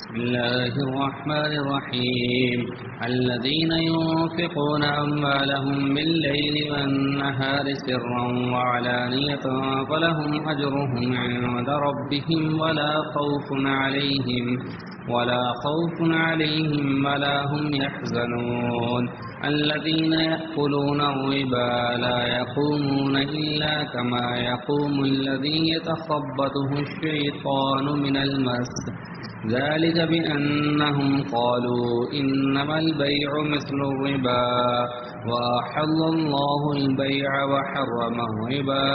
بسم الله الرحمن الرحيم الذين ينفقون أموالهم بالليل والنهار سرا وعلانية فلهم أجرهم عند ربهم ولا خوف عليهم ولا هم يحزنون الذين يأكلون الربا لا يقومون إلا كما يقوم الذي يتخبطه الشيطان من المس ذلك بأنهم قالوا إنما البيع مثل الربا وأحل الله البيع وحرم الربا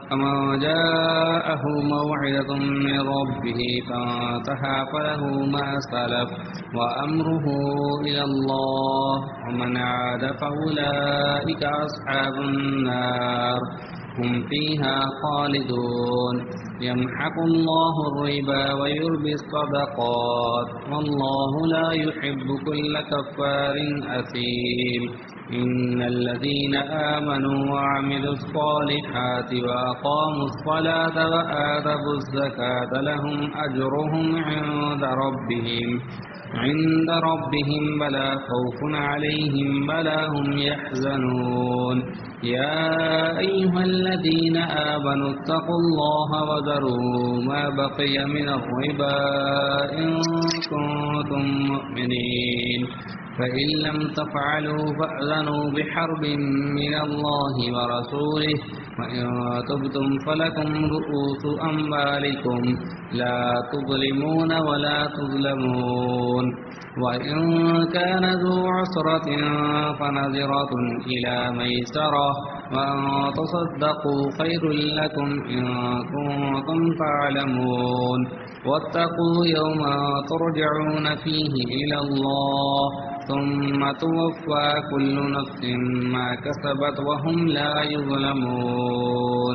فمن جاءه موعظة من ربه فانتهى فله ما سلف وأمره إلى الله ومن عاد فأولئك أصحاب النار هم فيها خالدون يمحق الله الربا ويربي الصدقات والله لا يحب كل كفار أثيم إن الذين آمنوا وعملوا الصالحات وأقاموا الصلاة وآتوا الزكاة لهم أجرهم عند ربهم ولا خوف عليهم ولا هم يحزنون يا أيها الذين آمنوا اتقوا الله وذروا ما بقي من الربا إن كنتم مؤمنين فإن لم تفعلوا فأذنوا بحرب من الله ورسوله وإن تبتم فلكم رؤوس أموالكم لا تظلمون ولا تظلمون وإن كان ذو عسرة فنظرة إلى ميسرة وأن تصدقوا خير لكم إن كنتم تعلمون واتقوا يوما ترجعون فيه إلى الله ثم توفى كل نفس ما كسبت وهم لا يظلمون